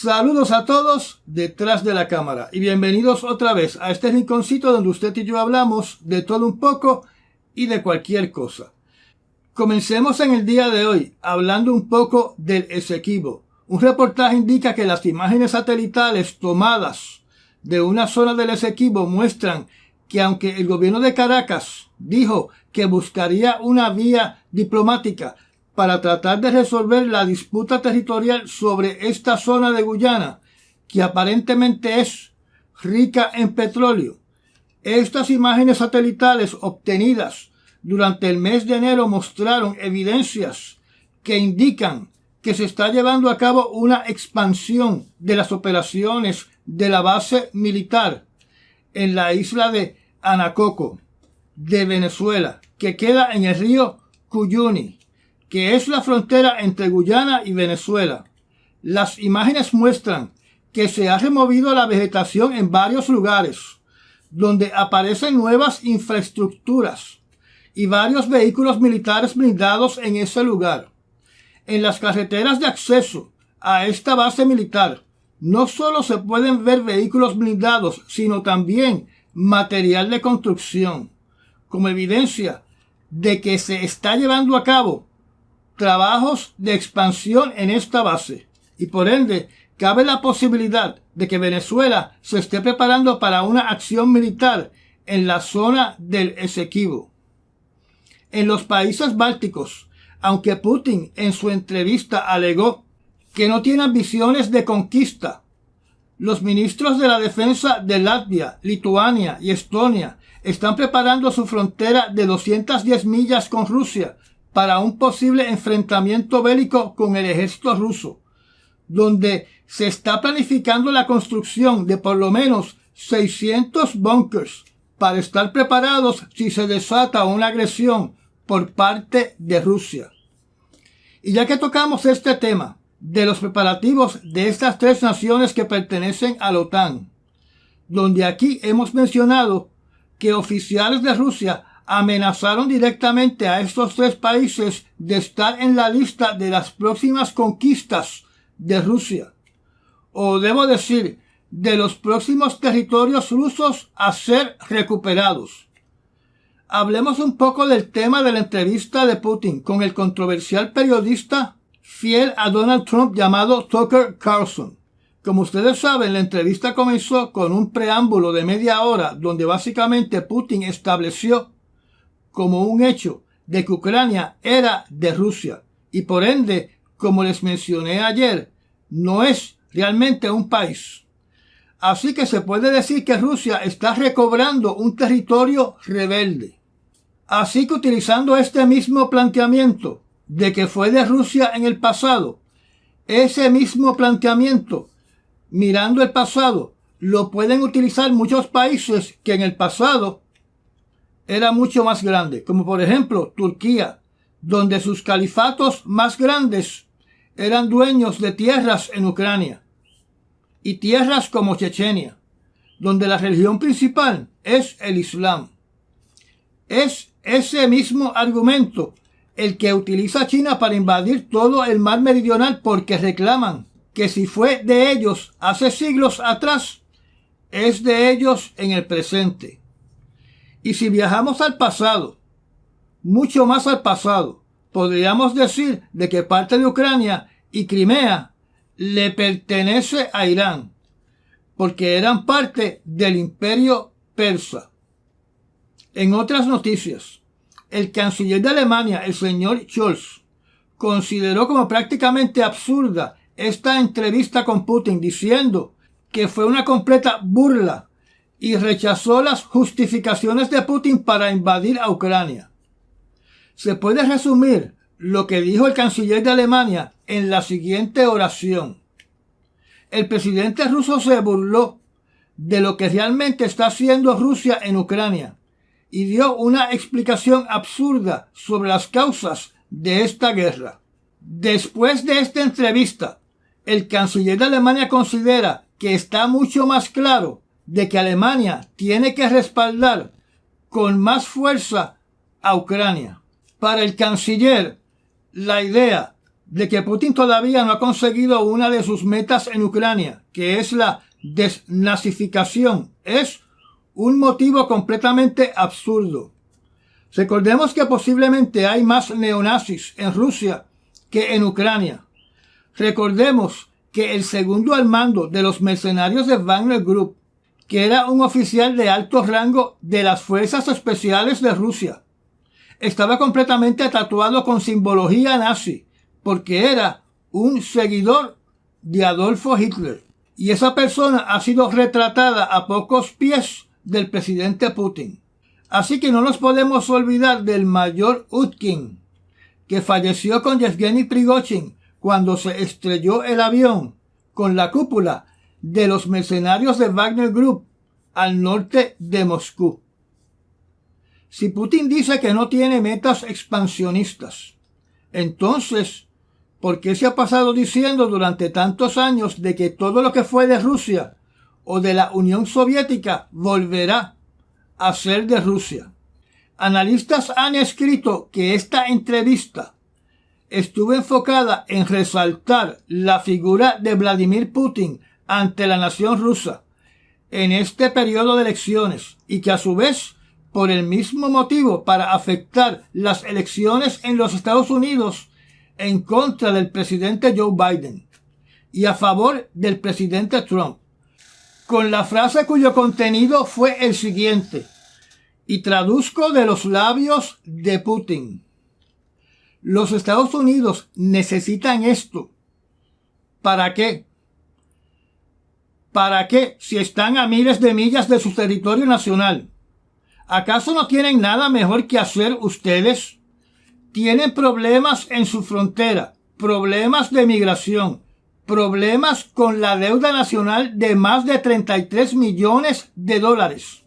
Saludos a todos detrás de la cámara y bienvenidos otra vez a este rinconcito donde usted y yo hablamos de todo un poco y de cualquier cosa. Comencemos en el día de hoy hablando un poco del Esequibo. Un reportaje indica que las imágenes satelitales tomadas de una zona del Esequibo muestran que aunque el gobierno de Caracas dijo que buscaría una vía diplomática para tratar de resolver la disputa territorial sobre esta zona de Guyana, que aparentemente es rica en petróleo, estas imágenes satelitales obtenidas durante el mes de enero mostraron evidencias que indican que se está llevando a cabo una expansión de las operaciones de la base militar en la isla de Anacoco, de Venezuela, que queda en el río Cuyuni, que es la frontera entre Guyana y Venezuela. Las imágenes muestran que se ha removido la vegetación en varios lugares, donde aparecen nuevas infraestructuras y varios vehículos militares blindados en ese lugar. En las carreteras de acceso a esta base militar, no solo se pueden ver vehículos blindados, sino también material de construcción, como evidencia de que se está llevando a cabo trabajos de expansión en esta base, y por ende cabe la posibilidad de que Venezuela se esté preparando para una acción militar en la zona del Esequibo. En los países bálticos, aunque Putin en su entrevista alegó que no tiene ambiciones de conquista, los ministros de la defensa de Latvia, Lituania y Estonia están preparando su frontera de 210 millas con Rusia para un posible enfrentamiento bélico con el ejército ruso, donde se está planificando la construcción de por lo menos 600 búnkers para estar preparados si se desata una agresión por parte de Rusia. Y ya que tocamos este tema de los preparativos de estas tres naciones que pertenecen a la OTAN, donde aquí hemos mencionado que oficiales de Rusia amenazaron directamente a estos tres países de estar en la lista de las próximas conquistas de Rusia, o debo decir, de los próximos territorios rusos a ser recuperados. Hablemos un poco del tema de la entrevista de Putin con el controversial periodista fiel a Donald Trump llamado Tucker Carlson. Como ustedes saben, la entrevista comenzó con un preámbulo de media hora donde básicamente Putin estableció como un hecho de que Ucrania era de Rusia y por ende, como les mencioné ayer, no es realmente un país. Así que se puede decir que Rusia está recobrando un territorio rebelde. Así que utilizando este mismo planteamiento de que fue de Rusia en el pasado, ese mismo planteamiento, mirando el pasado, lo pueden utilizar muchos países que en el pasado era mucho más grande, como por ejemplo Turquía, donde sus califatos más grandes eran dueños de tierras en Ucrania, y tierras como Chechenia, donde la religión principal es el Islam. Es ese mismo argumento el que utiliza China para invadir todo el mar meridional, porque reclaman que si fue de ellos hace siglos atrás, es de ellos en el presente. Y si viajamos al pasado, mucho más al pasado, podríamos decir de que parte de Ucrania y Crimea le pertenece a Irán, porque eran parte del imperio persa. En otras noticias, el canciller de Alemania, el señor Scholz, consideró como prácticamente absurda esta entrevista con Putin, diciendo que fue una completa burla y rechazó las justificaciones de Putin para invadir a Ucrania. Se puede resumir lo que dijo el canciller de Alemania en la siguiente oración. El presidente ruso se burló de lo que realmente está haciendo Rusia en Ucrania y dio una explicación absurda sobre las causas de esta guerra. Después de esta entrevista, el canciller de Alemania considera que está mucho más claro de que Alemania tiene que respaldar con más fuerza a Ucrania. Para el canciller, la idea de que Putin todavía no ha conseguido una de sus metas en Ucrania, que es la desnazificación, es un motivo completamente absurdo. Recordemos que posiblemente hay más neonazis en Rusia que en Ucrania. Recordemos que el segundo al mando de los mercenarios de Wagner Group, que era un oficial de alto rango de las Fuerzas Especiales de Rusia, estaba completamente tatuado con simbología nazi, porque era un seguidor de Adolfo Hitler. Y esa persona ha sido retratada a pocos pies del presidente Putin. Así que no nos podemos olvidar del mayor Utkin, que falleció con Yevgeny Prigozhin cuando se estrelló el avión con la cúpula de los mercenarios de Wagner Group al norte de Moscú. Si Putin dice que no tiene metas expansionistas, entonces, ¿por qué se ha pasado diciendo durante tantos años de que todo lo que fue de Rusia o de la Unión Soviética volverá a ser de Rusia? Analistas han escrito que esta entrevista estuvo enfocada en resaltar la figura de Vladimir Putin ante la nación rusa en este periodo de elecciones y que a su vez, por el mismo motivo, para afectar las elecciones en los Estados Unidos en contra del presidente Joe Biden y a favor del presidente Trump, con la frase cuyo contenido fue el siguiente, y traduzco de los labios de Putin: los Estados Unidos necesitan esto. ¿Para qué? ¿Para qué si están a miles de millas de su territorio nacional? ¿Acaso no tienen nada mejor que hacer ustedes? Tienen problemas en su frontera, problemas de migración, problemas con la deuda nacional de más de 33 millones de dólares.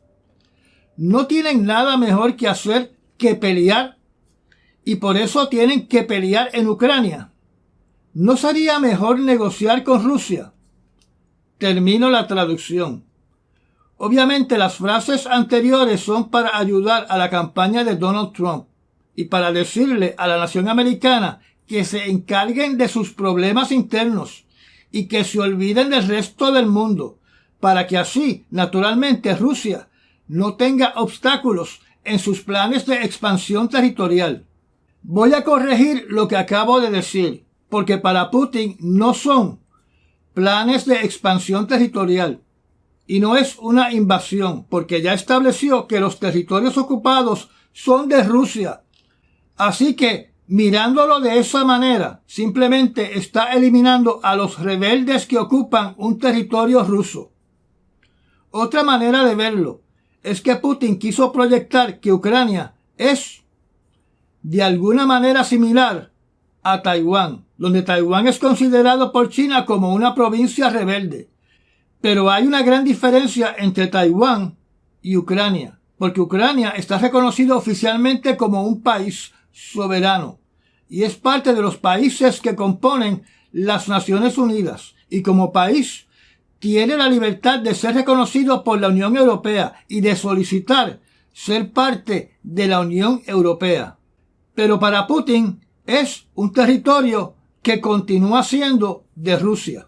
No tienen nada mejor que hacer que pelear y por eso tienen que pelear en Ucrania. ¿No sería mejor negociar con Rusia? Termino la traducción. Obviamente las frases anteriores son para ayudar a la campaña de Donald Trump y para decirle a la nación americana que se encarguen de sus problemas internos y que se olviden del resto del mundo, para que así, naturalmente, Rusia no tenga obstáculos en sus planes de expansión territorial. Voy a corregir lo que acabo de decir, porque para Putin no son planes de expansión territorial y no es una invasión, porque ya estableció que los territorios ocupados son de Rusia. Así que, mirándolo de esa manera, simplemente está eliminando a los rebeldes que ocupan un territorio ruso. Otra manera de verlo es que Putin quiso proyectar que Ucrania es de alguna manera similar a Taiwán, donde Taiwán es considerado por China como una provincia rebelde. Pero hay una gran diferencia entre Taiwán y Ucrania, porque Ucrania está reconocido oficialmente como un país soberano y es parte de los países que componen las Naciones Unidas y como país tiene la libertad de ser reconocido por la Unión Europea y de solicitar ser parte de la Unión Europea. Pero para Putin es un territorio que continúa siendo de Rusia.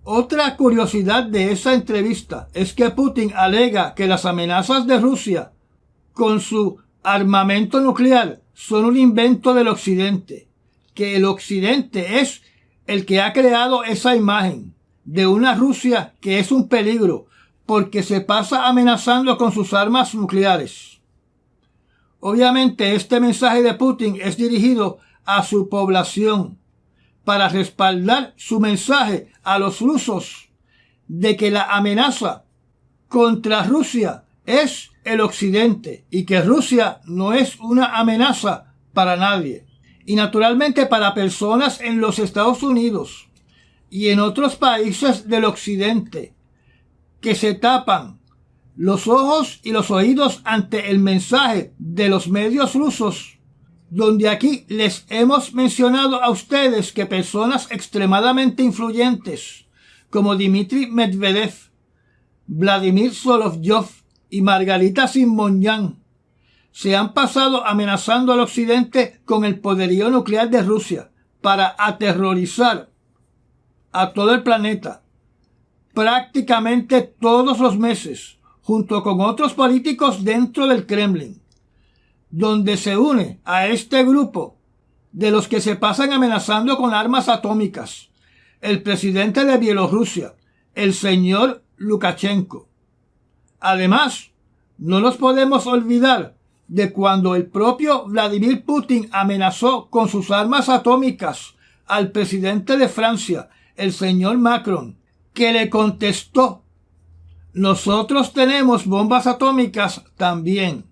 Otra curiosidad de esa entrevista es que Putin alega que las amenazas de Rusia con su armamento nuclear son un invento del Occidente, que el Occidente es el que ha creado esa imagen de una Rusia que es un peligro porque se pasa amenazando con sus armas nucleares. Obviamente este mensaje de Putin es dirigido a su población para respaldar su mensaje a los rusos de que la amenaza contra Rusia es el Occidente y que Rusia no es una amenaza para nadie. Y naturalmente para personas en los Estados Unidos y en otros países del Occidente que se tapan los ojos y los oídos ante el mensaje de los medios rusos, donde aquí les hemos mencionado a ustedes que personas extremadamente influyentes como Dmitry Medvedev, Vladimir Solovyov y Margarita Simonyan se han pasado amenazando al Occidente con el poderío nuclear de Rusia para aterrorizar a todo el planeta prácticamente todos los meses, junto con otros políticos dentro del Kremlin, donde se une a este grupo de los que se pasan amenazando con armas atómicas el presidente de Bielorrusia, el señor Lukashenko. Además, no nos podemos olvidar de cuando el propio Vladimir Putin amenazó con sus armas atómicas al presidente de Francia, el señor Macron, que le contestó: nosotros tenemos bombas atómicas también.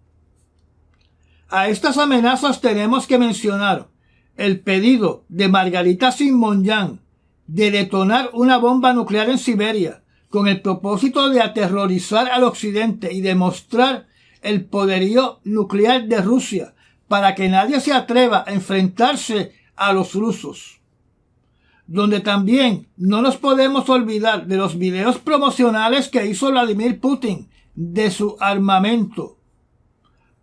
A estas amenazas tenemos que mencionar el pedido de Margarita Simonyan de detonar una bomba nuclear en Siberia con el propósito de aterrorizar al occidente y demostrar el poderío nuclear de Rusia para que nadie se atreva a enfrentarse a los rusos. Donde también no nos podemos olvidar de los videos promocionales que hizo Vladimir Putin de su armamento,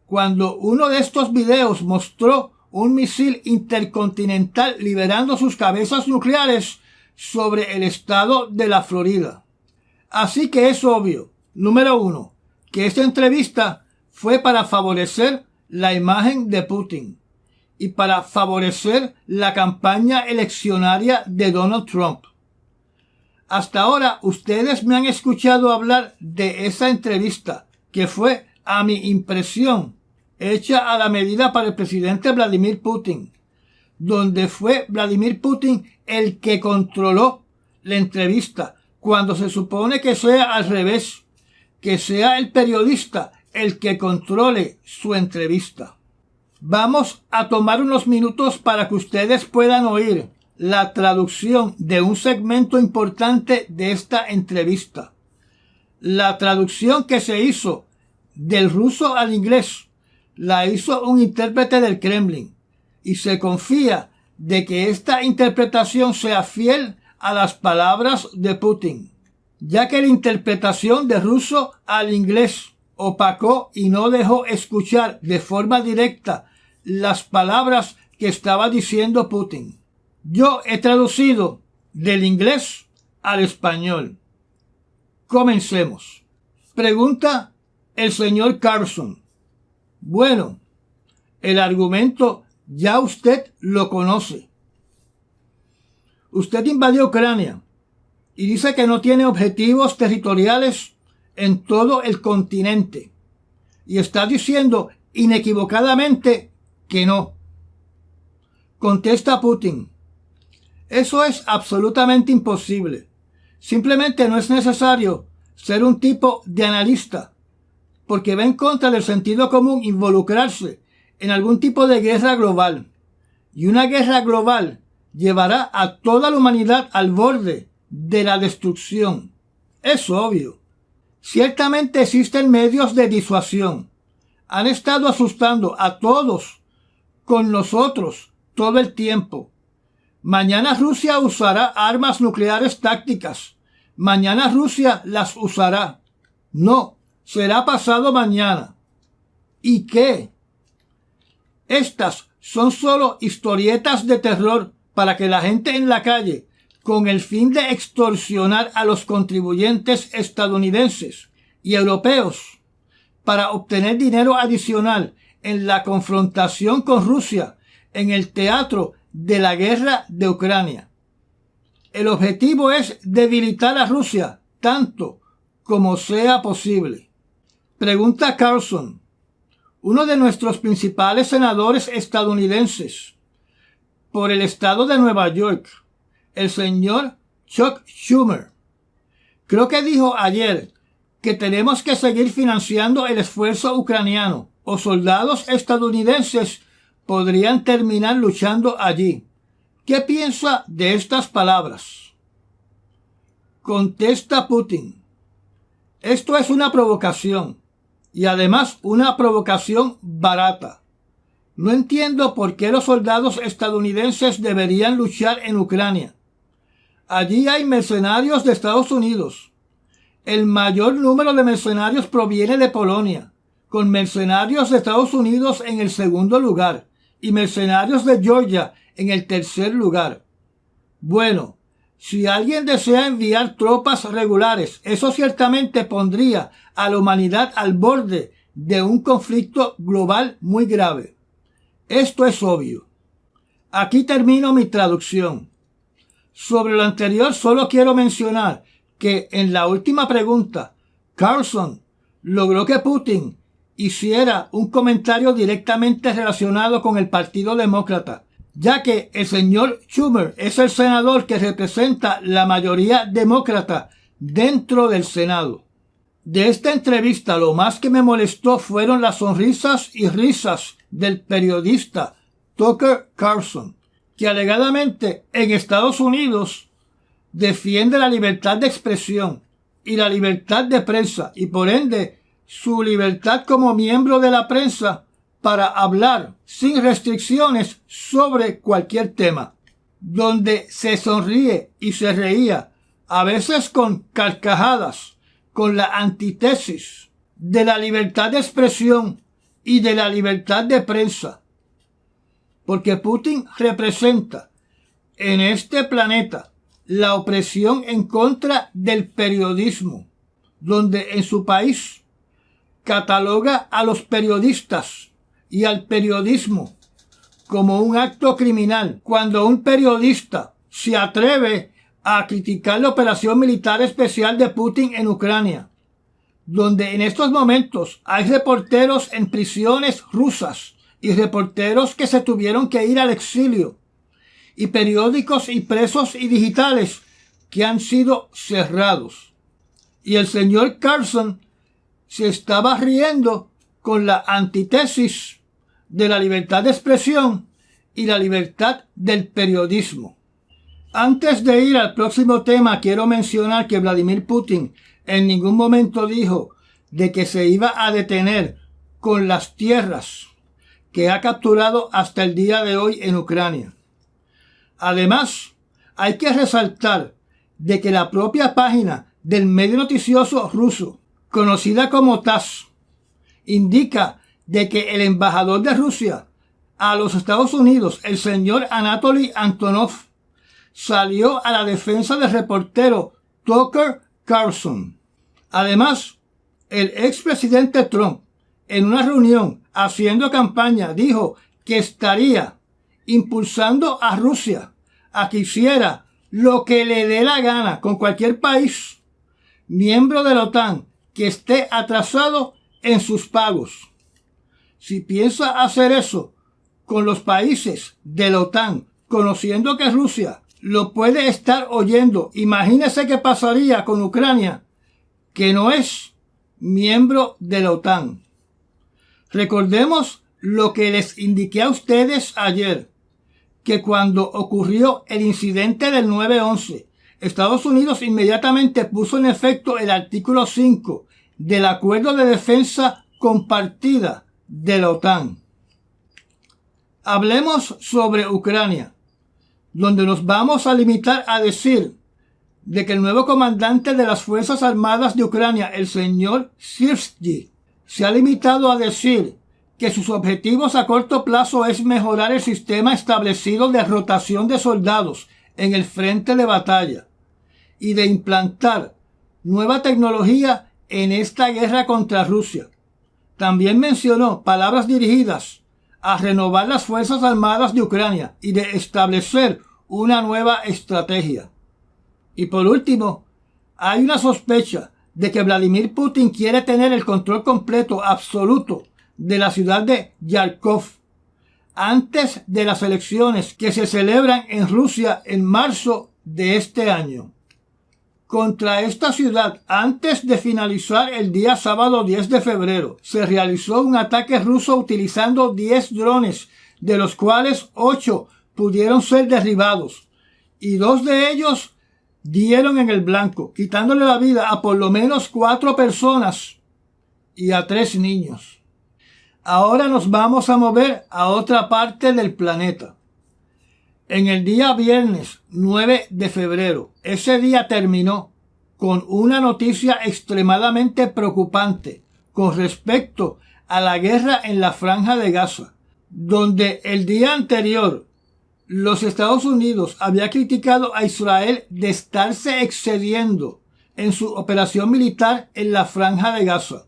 cuando uno de estos videos mostró un misil intercontinental liberando sus cabezas nucleares sobre el estado de la Florida. Así que es obvio, número uno, que esta entrevista fue para favorecer la imagen de Putin y para favorecer la campaña eleccionaria de Donald Trump. Hasta ahora ustedes me han escuchado hablar de esa entrevista, que fue, a mi impresión, hecha a la medida para el presidente Vladimir Putin, donde fue Vladimir Putin el que controló la entrevista, cuando se supone que sea al revés, que sea el periodista el que controle su entrevista. Vamos a tomar unos minutos para que ustedes puedan oír la traducción de un segmento importante de esta entrevista. La traducción que se hizo del ruso al inglés la hizo un intérprete del Kremlin, y se confía de que esta interpretación sea fiel a las palabras de Putin, ya que la interpretación de ruso al inglés opacó y no dejó escuchar de forma directa las palabras que estaba diciendo Putin. Yo he traducido del inglés al español. Comencemos. Pregunta el señor Carlson. Bueno, el argumento ya usted lo conoce. Usted invadió Ucrania y dice que no tiene objetivos territoriales en todo el continente, y está diciendo inequivocadamente que no. Contesta Putin: eso es absolutamente imposible. Simplemente no es necesario ser un tipo de analista, porque va en contra del sentido común involucrarse en algún tipo de guerra global. Y una guerra global llevará a toda la humanidad al borde de la destrucción. Es obvio. Ciertamente existen medios de disuasión. Han estado asustando a todos con nosotros todo el tiempo. Mañana Rusia usará armas nucleares tácticas. Mañana Rusia las usará. No, será pasado mañana. ¿Y qué? Estas son solo historietas de terror para que la gente en la calle, con el fin de extorsionar a los contribuyentes estadounidenses y europeos para obtener dinero adicional en la confrontación con Rusia en el teatro de la guerra de Ucrania. El objetivo es debilitar a Rusia tanto como sea posible. Pregunta Carlson. Uno de nuestros principales senadores estadounidenses por el estado de Nueva York, el señor Chuck Schumer, creo que dijo ayer que tenemos que seguir financiando el esfuerzo ucraniano o soldados estadounidenses podrían terminar luchando allí. ¿Qué piensa de estas palabras? Contesta Putin: esto es una provocación, y además una provocación barata. No entiendo por qué los soldados estadounidenses deberían luchar en Ucrania. Allí hay mercenarios de Estados Unidos. El mayor número de mercenarios proviene de Polonia, con mercenarios de Estados Unidos en el segundo lugar y mercenarios de Georgia en el tercer lugar. Bueno, si alguien desea enviar tropas regulares, eso ciertamente pondría a la humanidad al borde de un conflicto global muy grave. Esto es obvio. Aquí termino mi traducción. Sobre lo anterior solo quiero mencionar que en la última pregunta, Carlson logró que Putin hiciera un comentario directamente relacionado con el Partido Demócrata, ya que el señor Schumer es el senador que representa la mayoría demócrata dentro del Senado. De esta entrevista lo más que me molestó fueron las sonrisas y risas del periodista Tucker Carlson, que alegadamente en Estados Unidos defiende la libertad de expresión y la libertad de prensa y por ende su libertad como miembro de la prensa para hablar sin restricciones sobre cualquier tema, donde se sonríe y se reía, a veces con carcajadas, con la antítesis de la libertad de expresión y de la libertad de prensa. Porque Putin representa en este planeta la opresión en contra del periodismo, donde en su país cataloga a los periodistas y al periodismo como un acto criminal, cuando un periodista se atreve a criticar la operación militar especial de Putin en Ucrania, donde en estos momentos hay reporteros en prisiones rusas y reporteros que se tuvieron que ir al exilio, y periódicos impresos y digitales que han sido cerrados. Y el señor Carlson se estaba riendo con la antítesis de la libertad de expresión y la libertad del periodismo. Antes de ir al próximo tema, quiero mencionar que Vladimir Putin en ningún momento dijo de que se iba a detener con las tierras que ha capturado hasta el día de hoy en Ucrania. Además, hay que resaltar de que la propia página del medio noticioso ruso, conocida como TASS, indica de que el embajador de Rusia a los Estados Unidos, el señor Anatoly Antonov, salió a la defensa del reportero Tucker Carlson. Además, el expresidente Trump, en una reunión haciendo campaña, dijo que estaría impulsando a Rusia a que hiciera lo que le dé la gana con cualquier país miembro de la OTAN que esté atrasado en sus pagos. Si piensa hacer eso con los países de la OTAN, conociendo que Rusia lo puede estar oyendo, imagínese qué pasaría con Ucrania, que no es miembro de la OTAN. Recordemos lo que les indiqué a ustedes ayer, que cuando ocurrió el incidente del 9/11, Estados Unidos inmediatamente puso en efecto el artículo 5 del Acuerdo de Defensa Compartida de la OTAN. Hablemos sobre Ucrania, donde nos vamos a limitar a decir de que el nuevo comandante de las Fuerzas Armadas de Ucrania, el señor Sirski, se ha limitado a decir que sus objetivos a corto plazo es mejorar el sistema establecido de rotación de soldados en el frente de batalla y de implantar nueva tecnología en esta guerra contra Rusia. También mencionó palabras dirigidas a renovar las Fuerzas Armadas de Ucrania y de establecer una nueva estrategia. Y por último, hay una sospecha de que Vladimir Putin quiere tener el control completo, absoluto, de la ciudad de Kharkov antes de las elecciones que se celebran en Rusia en marzo de este año. Contra esta ciudad, antes de finalizar el día sábado 10 de febrero, se realizó un ataque ruso utilizando 10 drones, de los cuales 8 pudieron ser derribados, y 2 de ellos dieron en el blanco, quitándole la vida a por lo menos 4 personas y a 3 niños. Ahora nos vamos a mover a otra parte del planeta. En el día viernes 9 de febrero, ese día terminó con una noticia extremadamente preocupante con respecto a la guerra en la Franja de Gaza, donde el día anterior Los Estados Unidos había criticado a Israel de estarse excediendo en su operación militar en la Franja de Gaza,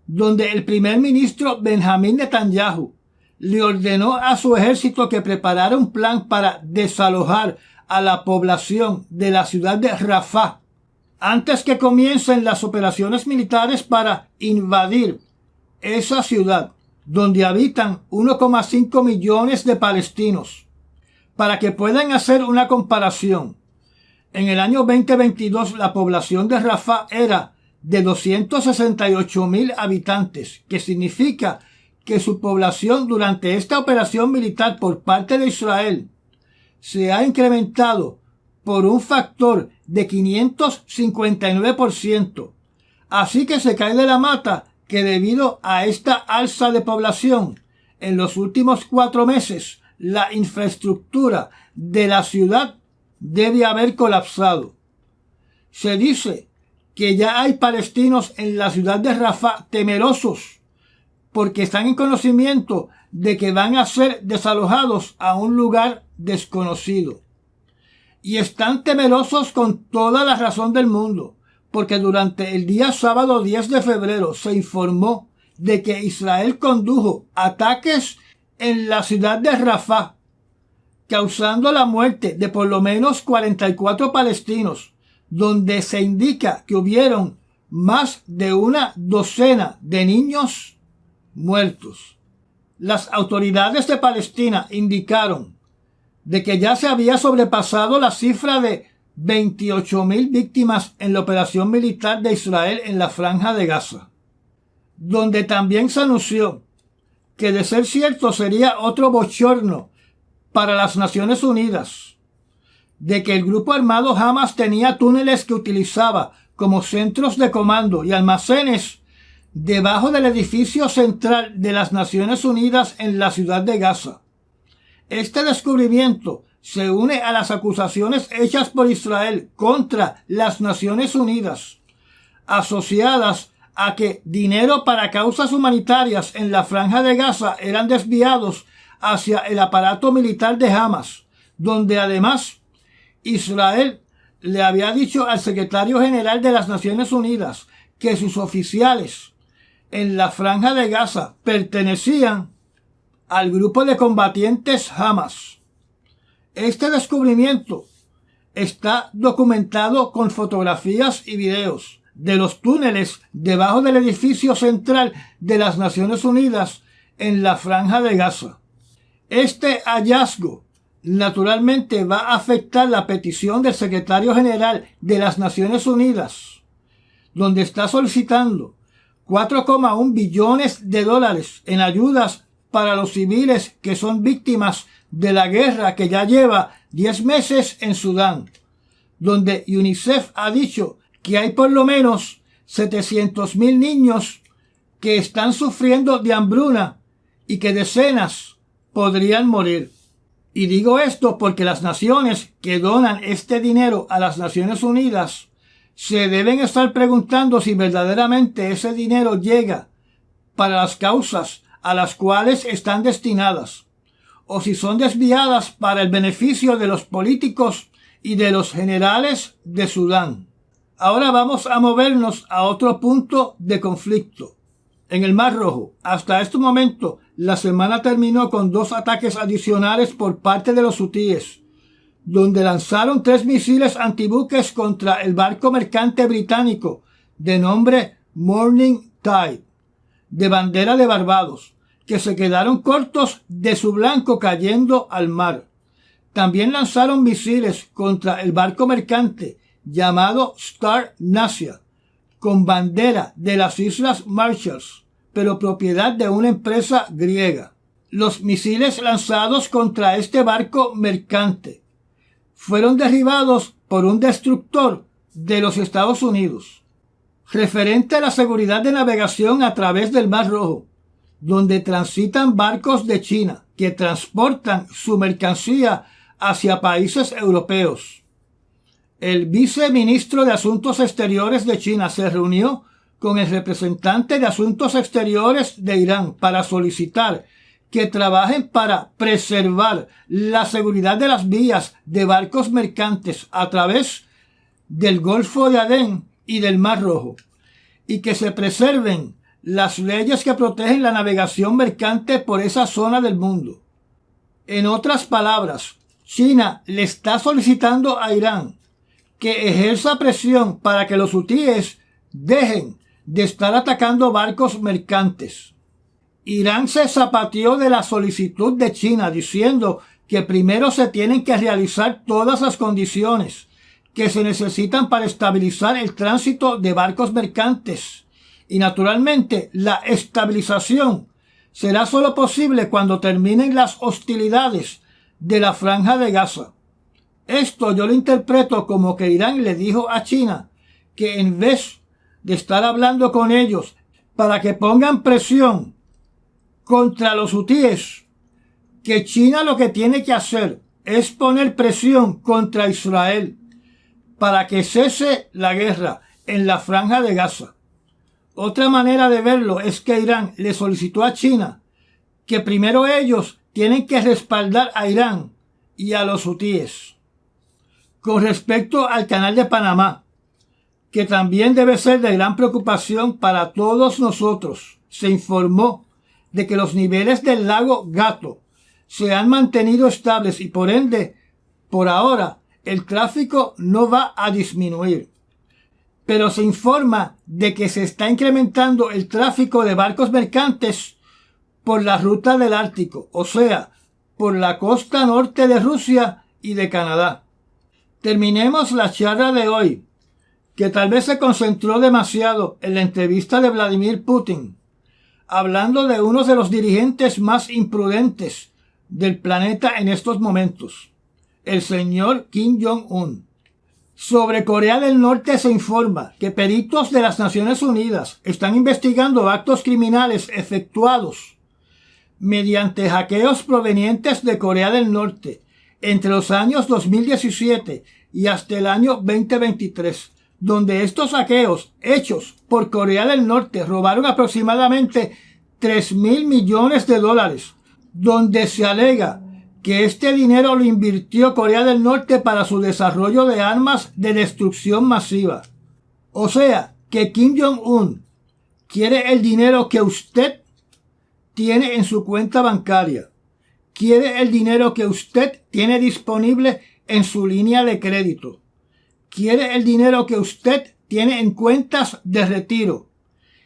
donde el primer ministro Benjamín Netanyahu le ordenó a su ejército que preparara un plan para desalojar a la población de la ciudad de Rafah antes que comiencen las operaciones militares para invadir esa ciudad, donde habitan 1,5 millones de palestinos. Para que puedan hacer una comparación, en el año 2022 la población de Rafah era de 268,000 habitantes, que significa que su población durante esta operación militar por parte de Israel se ha incrementado por un factor de 559%. Así que se cae de la mata que debido a esta alza de población, en los últimos 4 meses, la infraestructura de la ciudad debe haber colapsado. Se dice que ya hay palestinos en la ciudad de Rafah temerosos porque están en conocimiento de que van a ser desalojados a un lugar desconocido. Y están temerosos con toda la razón del mundo, porque durante el día sábado 10 de febrero se informó de que Israel condujo ataques en la ciudad de Rafah, causando la muerte de por lo menos 44 palestinos, donde se indica que hubieron más de una docena de niños muertos. Las autoridades de Palestina indicaron de que ya se había sobrepasado la cifra de 28,000 víctimas en la operación militar de Israel en la Franja de Gaza, donde también se anunció que de ser cierto sería otro bochorno para las Naciones Unidas, de que el grupo armado Hamas tenía túneles que utilizaba como centros de comando y almacenes debajo del edificio central de las Naciones Unidas en la ciudad de Gaza. Este descubrimiento se une a las acusaciones hechas por Israel contra las Naciones Unidas, asociadas a que dinero para causas humanitarias en la Franja de Gaza eran desviados hacia el aparato militar de Hamas, donde además Israel le había dicho al secretario general de las Naciones Unidas que sus oficiales en la Franja de Gaza pertenecían al grupo de combatientes Hamas. Este descubrimiento está documentado con fotografías y videos de los túneles debajo del edificio central de las Naciones Unidas en la Franja de Gaza. Este hallazgo naturalmente va a afectar la petición del secretario general de las Naciones Unidas, donde está solicitando $4,1 billones en ayudas para los civiles que son víctimas de la guerra que ya lleva 10 meses en Sudán, donde UNICEF ha dicho que hay por lo menos 700,000 niños que están sufriendo de hambruna y que decenas podrían morir. Y digo esto porque las naciones que donan este dinero a las Naciones Unidas se deben estar preguntando si verdaderamente ese dinero llega para las causas a las cuales están destinadas, o si son desviadas para el beneficio de los políticos y de los generales de Sudán. Ahora vamos a movernos a otro punto de conflicto. En el Mar Rojo, hasta este momento, la semana terminó con 2 ataques adicionales por parte de los hutíes, donde lanzaron 3 misiles antibuques contra el barco mercante británico de nombre Morning Tide, de bandera de Barbados, que se quedaron cortos de su blanco cayendo al mar. También lanzaron misiles contra el barco mercante llamado Star Nasia, con bandera de las Islas Marshalls, pero propiedad de una empresa griega. Los misiles lanzados contra este barco mercante fueron derribados por un destructor de los Estados Unidos. Referente a la seguridad de navegación a través del Mar Rojo, donde transitan barcos de China que transportan su mercancía hacia países europeos. El viceministro de Asuntos Exteriores de China se reunió con el representante de Asuntos Exteriores de Irán para solicitar que trabajen para preservar la seguridad de las vías de barcos mercantes a través del Golfo de Adén y del Mar Rojo, y que se preserven las leyes que protegen la navegación mercante por esa zona del mundo. En otras palabras, China le está solicitando a Irán que ejerza presión para que los hutíes dejen de estar atacando barcos mercantes. Irán se zapateó de la solicitud de China diciendo que primero se tienen que realizar todas las condiciones que se necesitan para estabilizar el tránsito de barcos mercantes. Y naturalmente la estabilización será solo posible cuando terminen las hostilidades de la Franja de Gaza. Esto yo lo interpreto como que Irán le dijo a China que en vez de estar hablando con ellos para que pongan presión contra los hutíes, que China lo que tiene que hacer es poner presión contra Israel para que cese la guerra en la Franja de Gaza. Otra manera de verlo es que Irán le solicitó a China que primero ellos tienen que respaldar a Irán y a los hutíes. Con respecto al Canal de Panamá, que también debe ser de gran preocupación para todos nosotros, se informó de que los niveles del lago Gato se han mantenido estables y por ende, por ahora, el tráfico no va a disminuir. Pero se informa de que se está incrementando el tráfico de barcos mercantes por la ruta del Ártico, o sea, por la costa norte de Rusia y de Canadá. Terminemos la charla de hoy, que tal vez se concentró demasiado en la entrevista de Vladimir Putin, hablando de uno de los dirigentes más imprudentes del planeta en estos momentos, el señor Kim Jong-un. Sobre Corea del Norte se informa que peritos de las Naciones Unidas están investigando actos criminales efectuados mediante hackeos provenientes de Corea del Norte entre los años 2017 y hasta el año 2023, donde estos hackeos hechos por Corea del Norte robaron aproximadamente $3,000 millones, donde se alega que este dinero lo invirtió Corea del Norte para su desarrollo de armas de destrucción masiva. O sea, que Kim Jong-un quiere el dinero que usted tiene en su cuenta bancaria, quiere el dinero que usted tiene disponible en su línea de crédito, quiere el dinero que usted tiene en cuentas de retiro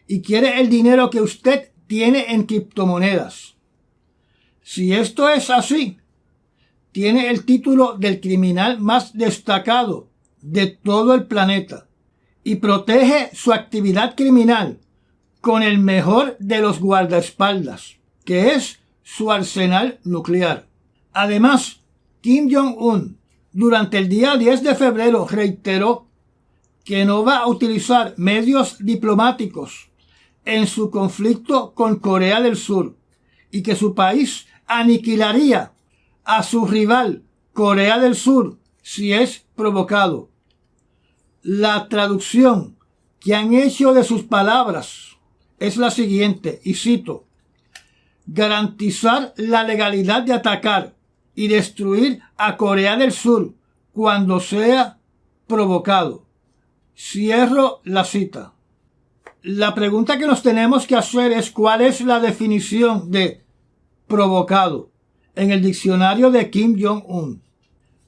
y quiere el dinero que usted tiene en criptomonedas. Si esto es así, tiene el título del criminal más destacado de todo el planeta y protege su actividad criminal con el mejor de los guardaespaldas, que es su arsenal nuclear. Además, Kim Jong-un durante el día 10 de febrero reiteró que no va a utilizar medios diplomáticos en su conflicto con Corea del Sur y que su país aniquilaría a su rival Corea del Sur si es provocado. La traducción que han hecho de sus palabras es la siguiente, y cito: garantizar la legalidad de atacar y destruir a Corea del Sur cuando sea provocado. Cierro la cita. La pregunta que nos tenemos que hacer es ¿cuál es la definición de provocado en el diccionario de Kim Jong-un?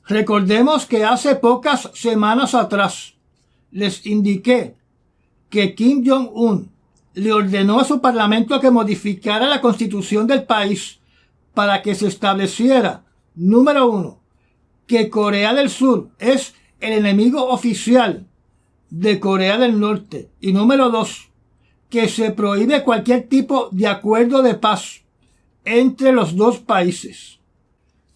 Recordemos que hace pocas semanas atrás les indiqué que Kim Jong-un le ordenó a su parlamento que modificara la constitución del país para que se estableciera, número 1, que Corea del Sur es el enemigo oficial de Corea del Norte y número 2, que se prohíbe cualquier tipo de acuerdo de paz entre los dos países.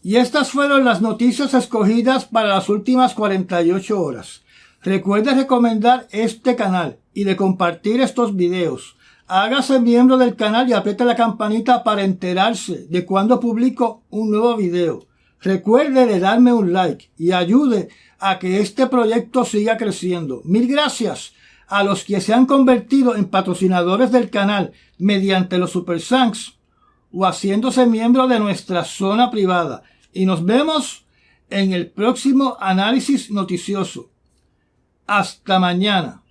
Y estas fueron las noticias escogidas para las últimas 48 horas. Recuerde recomendar este canal y de compartir estos videos. Hágase miembro del canal y apriete la campanita para enterarse de cuando publico un nuevo video. Recuerde de darme un like y ayude a que este proyecto siga creciendo. Mil gracias a los que se han convertido en patrocinadores del canal mediante los Super Thanks o haciéndose miembro de nuestra zona privada. Y nos vemos en el próximo análisis noticioso. Hasta mañana.